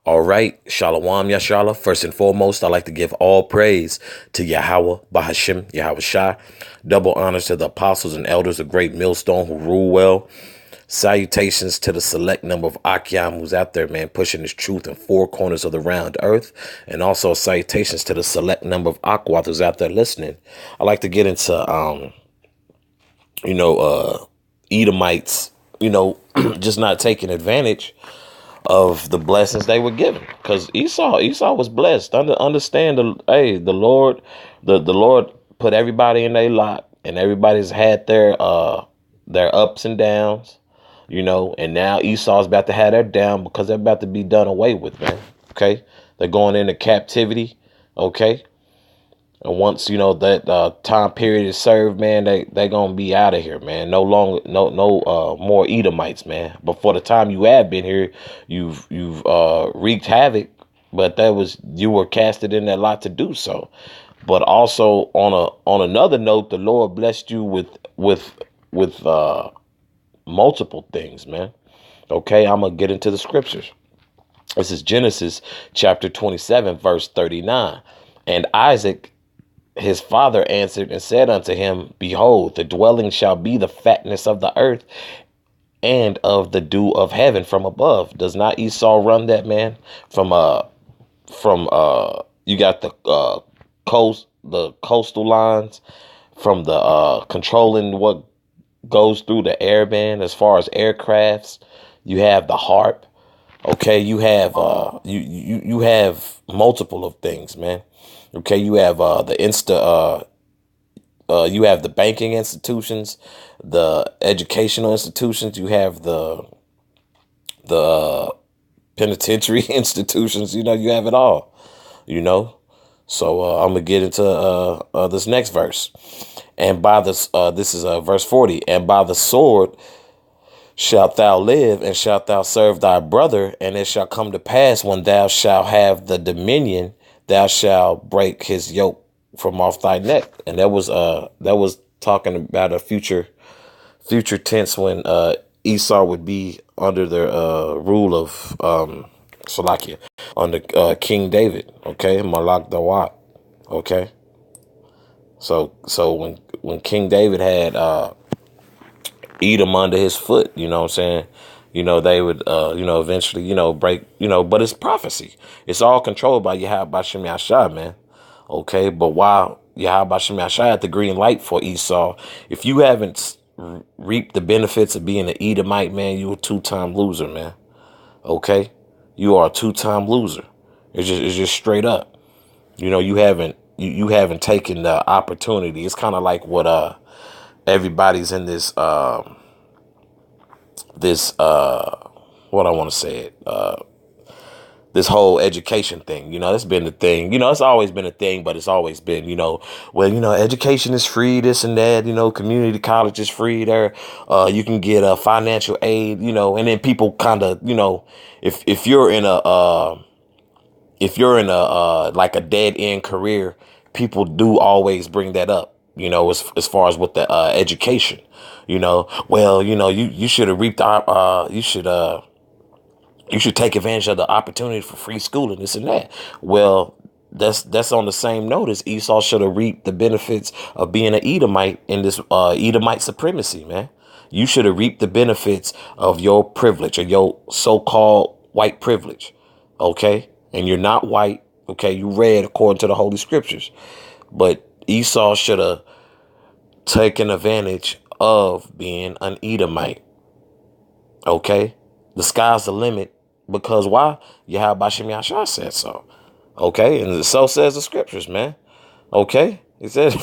All right, Shalom Yashala. First and foremost, I'd like to give all praise to Yahweh, Bahashim, Yahweh Shai. Double honors to the apostles and elders of Great Millstone who rule well. Salutations to the select number of Akyam who's out there, man, pushing this truth in four corners of the round earth. And also salutations to the select number of Aquath who's out there listening. I'd like to get into, Edomites, just not taking advantage of the blessings they were given, because Esau was blessed. Understand the Lord, the Lord put everybody in their lot, and everybody's had their ups and downs, and now Esau's about to have their down because they're about to be done away with, man. Okay, they're going into captivity. Okay. And once that time period is served, man, they gonna be out of here, man. No longer, no more Edomites, man. But for the time you have been here, you've wreaked havoc. But you were casted in that lot to do so. But also on another note, the Lord blessed you with multiple things, man. Okay, I'm gonna get into the scriptures. This is Genesis chapter 27, verse 39, and Isaac his father answered and said unto him, Behold, the dwelling shall be the fatness of the earth and of the dew of heaven from above. Does not Esau run that, man? From you got the coastal lines, from the controlling what goes through the air, man, as far as aircrafts. You have the harp. Okay, you have you have multiple of things, man. Okay, you have you have the banking institutions, the educational institutions, you have the penitentiary institutions, you have it all, So I'm gonna get into this next verse. And by this is verse 40, and by the sword shalt thou live, and shalt thou serve thy brother, and it shall come to pass when thou shalt have the dominion, thou shalt break his yoke from off thy neck. And that was talking about a future tense when Esau would be under the rule of Salakia, under King David. Okay, Malak Dawat. Okay, so when King David had Edom under his foot, you know what I'm saying? They would, eventually, break, but it's prophecy. It's all controlled by Yahweh Bashem Yashai, man. Okay. But while Yahweh Bashem Yashai had the green light for Esau, if you haven't reaped the benefits of being an Edomite, man, you a two-time loser, man. Okay. You are a two-time loser. It's just straight up. You haven't taken the opportunity. It's kind of like what, everybody's in this what I want to say this whole education thing. It's been the thing. It's always been a thing, but it's always been, education is free, this and that, community college is free there. You can get a financial aid, and then people kind of, if you're in a like a dead end career, people do always bring that up. As far as with the education, you should have reaped you should take advantage of the opportunity for free school and this and that. Well, that's on the same note as Esau should have reaped the benefits of being an Edomite in this Edomite supremacy, man. You should have reaped the benefits of your privilege, or your so-called white privilege. Okay. And you're not white. Okay. You read according to the Holy Scriptures, but Esau should have taken advantage of being an Edomite. Okay? The sky's the limit, because why? Yahweh Bashem Yashai said so. Okay? And so says the scriptures, man. Okay? He said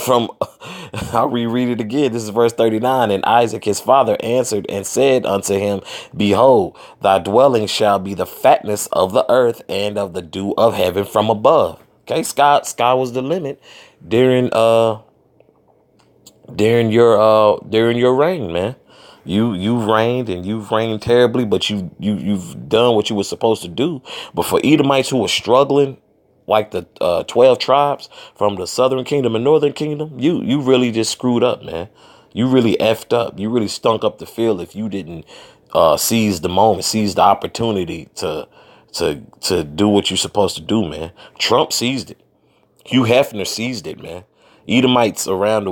I'll reread it again. This is verse 39. And Isaac his father answered and said unto him, Behold, thy dwelling shall be the fatness of the earth and of the dew of heaven from above. Okay? Sky was the limit during your reign, man. You've reigned, and you've reigned terribly, but you've done what you were supposed to do. But for Edomites who were struggling, like the 12 tribes from the southern kingdom and northern kingdom, you really just screwed up, man. You really effed up. You really stunk up the field if you didn't seize the moment, seize the opportunity to to do what you're supposed to do, man. Trump seized it. Hugh Hefner seized it, man. Edomites around,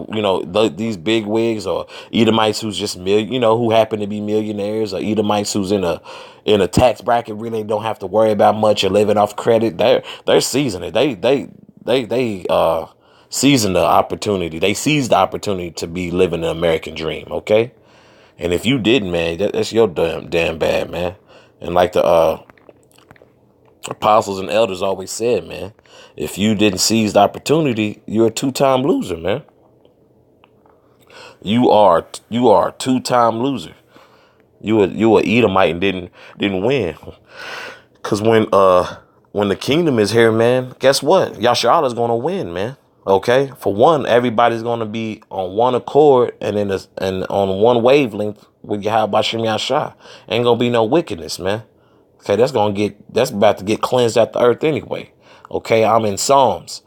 these big wigs, or Edomites who's just who happen to be millionaires, or Edomites who's in a tax bracket really don't have to worry about much or living off credit. They're seizing it. They seizing the opportunity. They seized the opportunity to be living the American dream. Okay, and if you didn't, man, that's your damn bad, man. And like the apostles and elders always said, man, if you didn't seize the opportunity, you're a two-time loser, man. You are a two-time loser. You a Edomite and didn't win. Cause when the kingdom is here, man, guess what? Yashala is gonna win, man. Okay, for one, everybody's gonna be on one accord and on one wavelength with Yahweh Shem Yashah. Ain't gonna be no wickedness, man. Okay, that's about to get cleansed at the earth anyway. Okay, I'm in Psalms,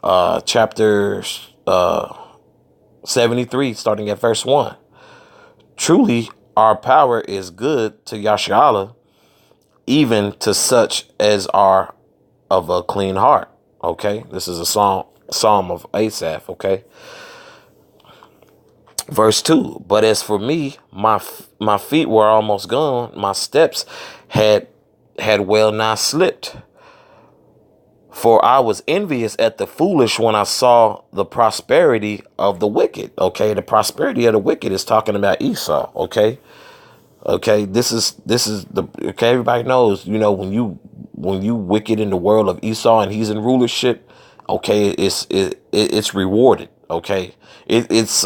chapter 73, starting at verse 1. Truly, our power is good to Yashala, even to such as are of a clean heart. Okay, this is a psalm of Asaph. Okay, verse 2. But as for me, my feet were almost gone. My steps had well nigh slipped. For I was envious at the foolish when I saw the prosperity of the wicked. Okay, the prosperity of the wicked is talking about Esau. Okay, this is the okay. Everybody knows, when you wicked in the world of Esau and he's in rulership. Okay, it's rewarded. Okay, it's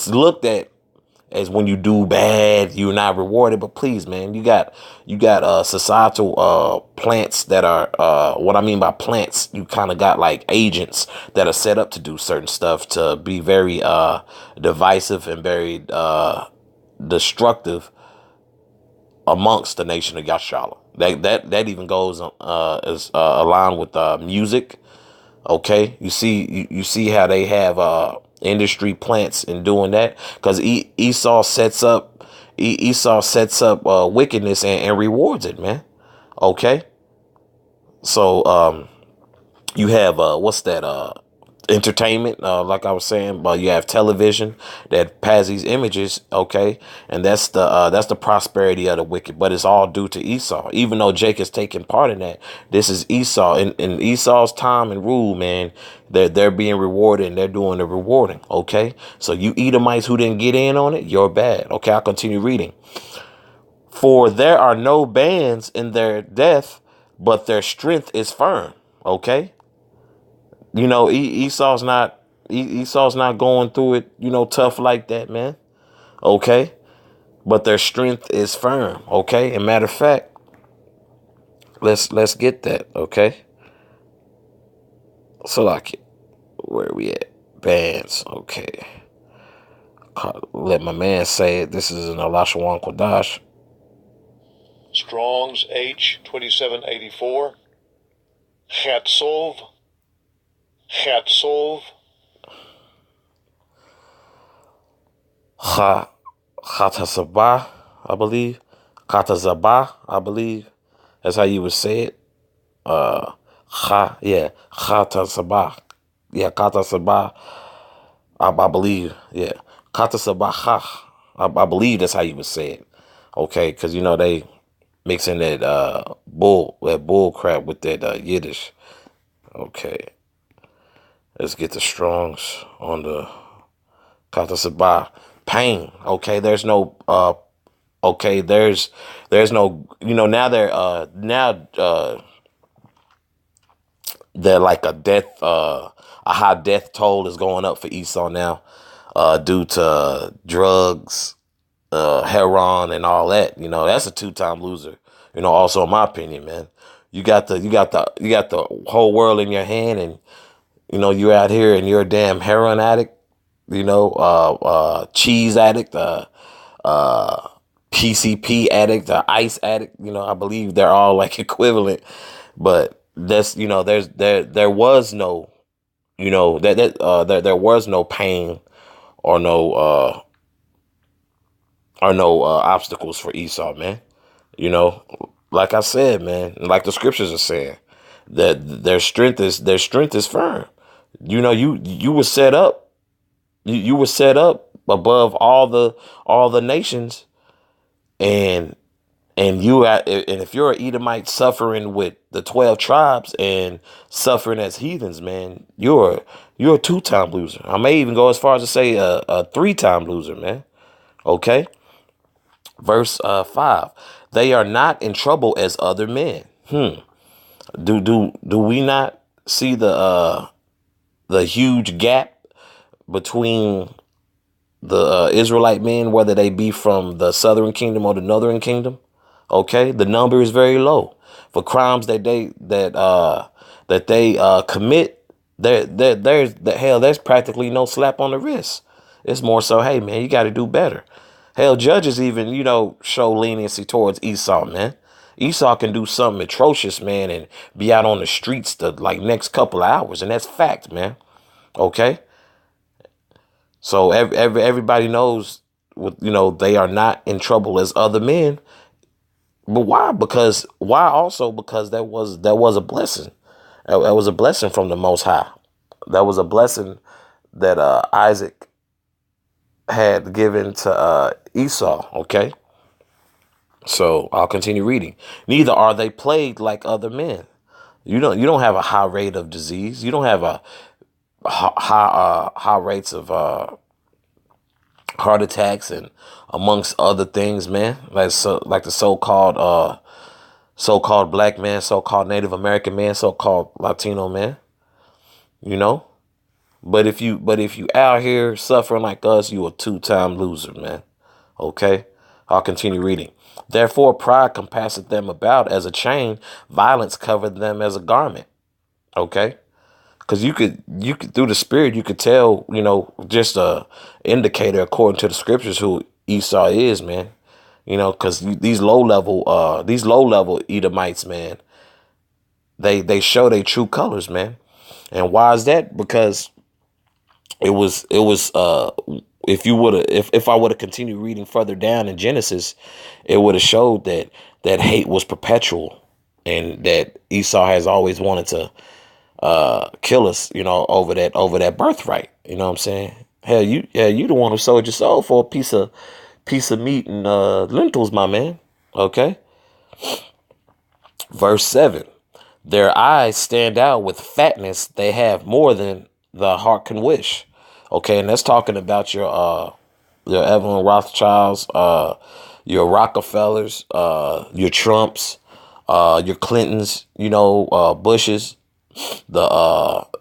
looked at as when you do bad, you're not rewarded. But please, man, you got societal plants that are what I mean by plants. You kind of got like agents that are set up to do certain stuff, to be very divisive and very destructive amongst the nation of Yashala. That even goes is aligned with music. Okay, you see how they have industry plants in doing that, because Esau sets up wickedness and rewards it, man. Okay, so you have what's that entertainment, like I was saying, but you have television that has these images. Okay, and that's the prosperity of the wicked, but it's all due to Esau. Even though Jacob is taking part in that, this is Esau. In Esau's time and rule, man, they're being rewarded and they're doing the rewarding. Okay, so you Edomites who didn't get in on it, you're bad. Okay, I'll continue reading. For there are no bands in their death, but their strength is firm. Okay, Esau's not going through it, tough like that, man. Okay, but their strength is firm. Okay, and matter of fact, let's get that. Okay, so like, where are we at? Bands. Okay, let my man say it. This is an Elashawan Qadash. Strong's H 2784. Chatzov. Chatasabah, I believe. Katazabah, I believe. That's how you would say it. Chatasabah. Yeah, Katasabah. I believe. Yeah, Katasabah. I believe that's how you would say it. Okay, because they mixing that bull crap with that Yiddish. Okay. Let's get the Strongs on the Katasabah. Pain. Okay, there's no there's no now they're like a high death toll is going up for Esau now, due to drugs, heroin and all that. That's a two-time loser. Also in my opinion, man. You got the whole world in your hand, and you're out here and you're a damn heroin addict, cheese addict, PCP addict, ice addict. I believe they're all like equivalent, but that's there was no there was no pain or no obstacles for Esau, man. like I said, man, and like the scriptures are saying, that their strength is firm. You were set up. You were set up above all the nations, and and if you're an Edomite suffering with the 12 tribes and suffering as heathens, man, you're a two-time loser. I may even go as far as to say a three-time loser, man. Okay. Verse 5. They are not in trouble as other men. Do we not see the huge gap between the Israelite men, whether they be from the southern kingdom or the northern kingdom? Okay, the number is very low for crimes that they commit. There's practically no slap on the wrist. It's more so, hey man, you got to do better. Hell, judges even show leniency towards Esau, man. Esau can do something atrocious, man, and be out on the streets the like next couple of hours, and that's fact, man. Okay, so everybody knows, they are not in trouble as other men. But why? Because that was a blessing. That was a blessing from the Most High. That was a blessing that Isaac had given to Esau. Okay, so I'll continue reading. Neither are they plagued like other men. You don't have a high rate of disease. You don't have a high rates of heart attacks and amongst other things, man. Like the so-called black man, so-called Native American man, so-called Latino man, you know. But if you out here suffering like us, you a two-time loser, man. Okay, I'll continue reading. Therefore, pride compasseth them about as a chain; violence covered them as a garment. Okay, because you could through the spirit you could tell, just a indicator according to the scriptures who Esau is, man. Because these low level Edomites, man, they show their true colors, man. And why is that? Because it was if I would have continued reading further down in Genesis, it would have showed that hate was perpetual, and that Esau has always wanted to kill us, over that birthright. You know what I'm saying? Hell, you the one who sold your soul for a piece of meat and lentils, my man. Okay. Verse 7. Their eyes stand out with fatness. They have more than the heart can wish. Okay, and that's talking about your Evelyn Rothschilds, your Rockefellers, your Trumps, your Clintons, Bushes, hell,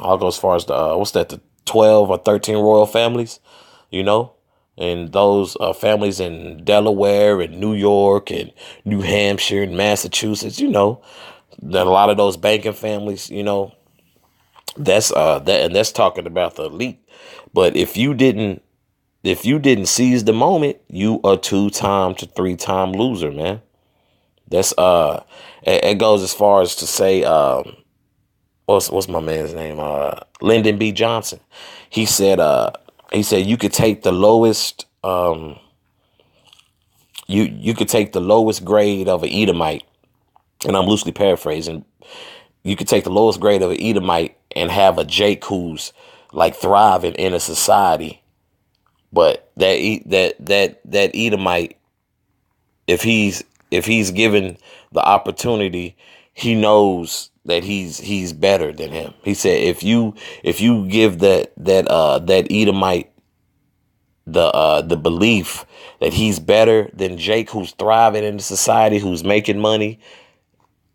I'll go as far as the 12 or 13 royal families, you know, and those families in Delaware and New York and New Hampshire and Massachusetts, that a lot of those banking families, that's talking about the elite. But if you didn't seize the moment, you a 2-time to 3-time loser, man. That's it goes as far as to say what's my man's name? Lyndon B. Johnson. He said you could take the lowest you could take the lowest grade of an Edomite, and I'm loosely paraphrasing. You could take the lowest grade of an Edomite and have a Jake who's like thriving in a society, but that Edomite, if he's given the opportunity, he knows that he's better than him. He said if you give that Edomite the belief that he's better than Jake, who's thriving in the society, who's making money,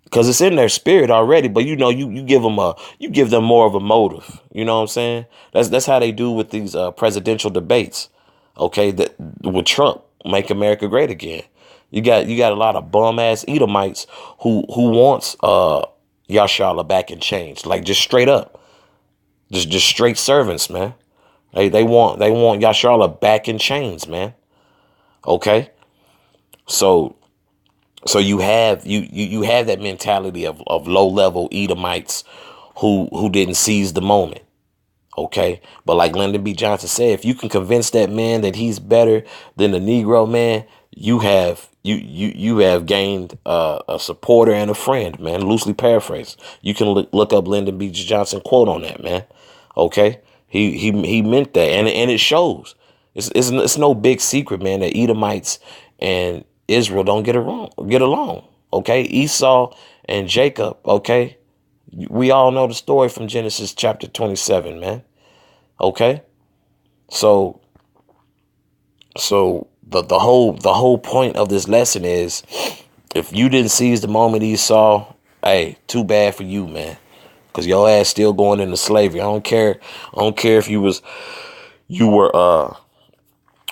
because it's in their spirit already. But you give them more of a motive. You know what I'm saying? That's how they do with these presidential debates. Okay, that with Trump, make America great again. You got a lot of bum ass Edomites who wants Yashala back in chains, like just straight up, just straight servants, man. They want Yashala back in chains, man. Okay, so you have that mentality of low level Edomites who didn't seize the moment. Okay, but like Lyndon B. Johnson said, if you can convince that man that he's better than the Negro man, you have gained a supporter and a friend, man. Loosely paraphrased. You can look up Lyndon B. Johnson quote on that, man. Okay, he meant that, and it shows. It's no big secret, man, that Edomites and Israel don't get along. Okay, Esau and Jacob. Okay, we all know the story from Genesis chapter 27, man. Okay, so the whole point of this lesson is, if you didn't seize the moment Esau, hey, too bad for you, man. Cause your ass still going into slavery. I don't care. I don't care if you were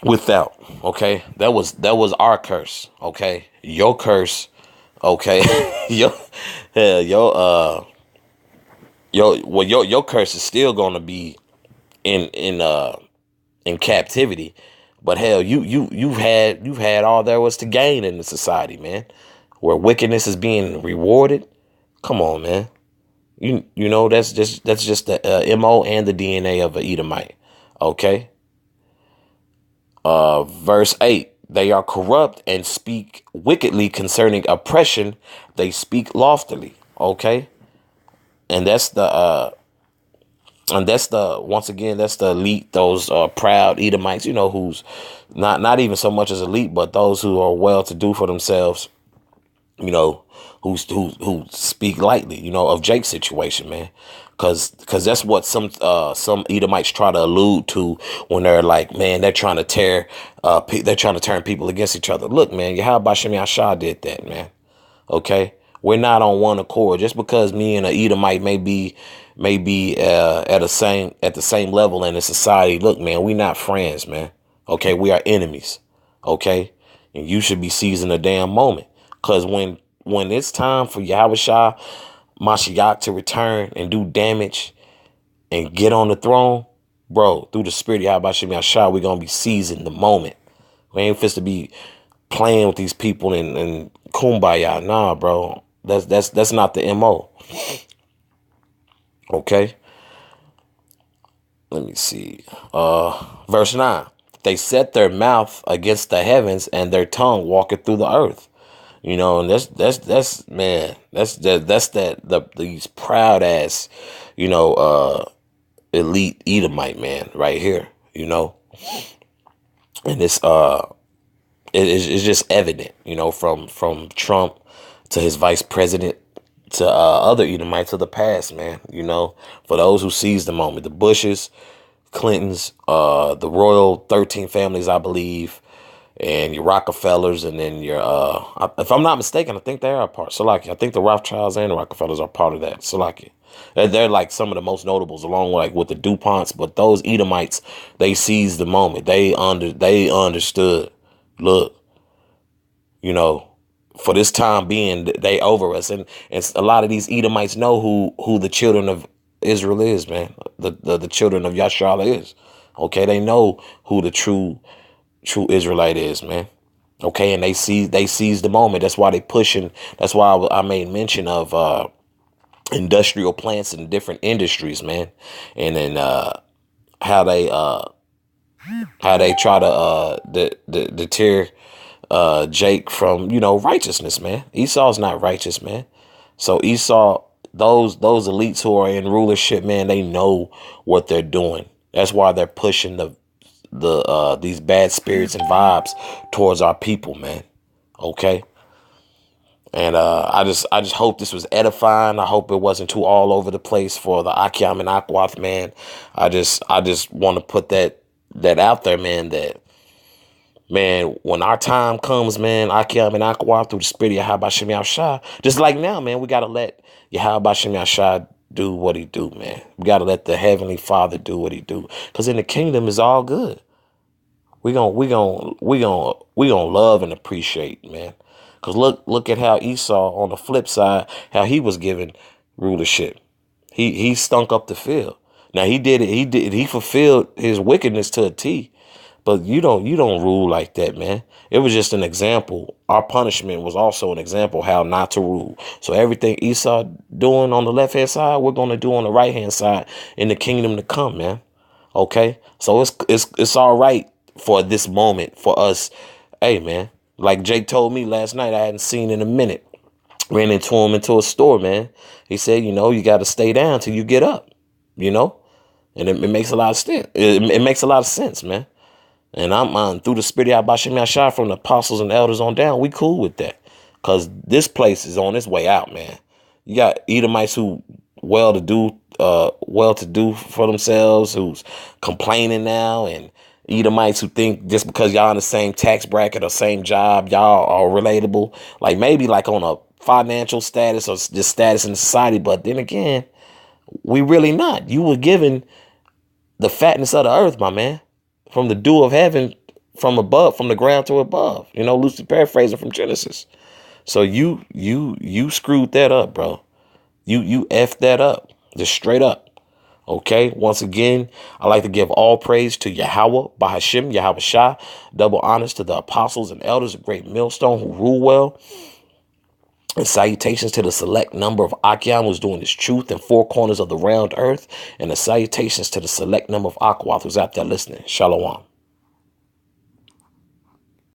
without. Okay, that was our curse. Okay, your curse. Okay, your hell, your curse is still gonna be in captivity. But hell, you've had all there was to gain in the society, man, where wickedness is being rewarded. Come on, man. You know that's just the MO and the DNA of an Edomite. Okay. Verse 8. They are corrupt and speak wickedly concerning oppression. They speak loftily. Okay. And that's the once again, that's the elite, those proud Edomites, who's not even so much as elite, but those who are well to do for themselves, you know, who speak lightly, of Jake's situation, man. Cause that's what some Edomites try to allude to when they're like, man, they're trying to turn people against each other. Look, man, Yahweh Shem Yahshua did that, man. Okay, we're not on one accord. Just because me and an Edomite may be at the same level in the society. Look, man, we not friends, man. Okay, we are enemies. Okay, and you should be seizing the damn moment, cause when it's time for Yahweh Mashiach to return and do damage and get on the throne, bro, through the spirit of Yahweh Shem Yahshua, we're gonna be seizing the moment. We ain't fit to be playing with these people and kumbaya. Nah, bro. That's not the MO. Okay. Let me see. Verse 9. They set their mouth against the heavens and their tongue walketh through the earth. And that's man, these proud ass, elite Edomite, man, right here, and it's just evident, from Trump to his vice president to other Edomites of the past, man. For those who seize the moment, the Bushes, Clintons, the royal 13 families, I believe, and your Rockefellers, and then your if I'm not mistaken, I think they are a part. Salaki, I think the Rothschilds and the Rockefellers are part of that. Salaki, they're like some of the most notables, along with the DuPonts. But those Edomites, they seized the moment. They understood. Look, for this time being, they over us, and a lot of these Edomites know who the children of Israel is, man. The children of Yashar is. Okay, they know who the true Israelite is, man. Okay, and they seize the moment. That's why they pushing. That's why I made mention of industrial plants and different industries, man, and then how they try to deter Jake from righteousness, man. Esau's not righteous, man. So Esau, those elites who are in rulership, man, they know what they're doing. That's why they're pushing these bad spirits and vibes towards our people, man. Okay. And I just hope this was edifying. I hope it wasn't too all over the place for the Akiam and Akwath, man. I just want to put that out there, man, that, man, when our time comes, man, Akiam and Akwath, through the spirit of Yahweh Shem Yahshua, just like now, man, we got to let Yahweh Shem Yahshua do what he do, man. We got to let the Heavenly Father do what he do. Because in the kingdom is all good. We gonna love and appreciate, man. Cause look at how Esau, on the flip side, how he was given rulership. He stunk up the field. Now he fulfilled his wickedness to a T. But you don't rule like that, man. It was just an example. Our punishment was also an example how not to rule. So everything Esau doing on the left hand side, we're gonna do on the right hand side in the kingdom to come, man. Okay, so it's all right for this moment for us. Hey, man, Like Jake told me last night, I hadn't seen in a minute. Ran into him into a store, man. He said, you got to stay down till you get up, you know? And it makes a lot of sense. It makes a lot of sense, man. And I'm on through the spirit of Yahweh Shai from the apostles and elders on down. We cool with that. Because this place is on its way out, man. You got Edomites who well to do for themselves, who's complaining now, and Edomites who think just because y'all in the same tax bracket or same job, y'all are relatable. Like maybe like on a financial status or just status in society. But then again, we really not. You were given the fatness of the earth, my man, from the dew of heaven, from above, from the ground to above. Loosely paraphrasing from Genesis. So you screwed that up, bro. You effed that up, just straight up. Okay. Once again, I like to give all praise to Yahweh, Bahashim, Yahweh Shah. Double honors to the apostles and elders of Great Millstone who rule well. And salutations to the select number of Akyam who's doing this truth in four corners of the round earth. And the salutations to the select number of Akwath who's out there listening. Shalom.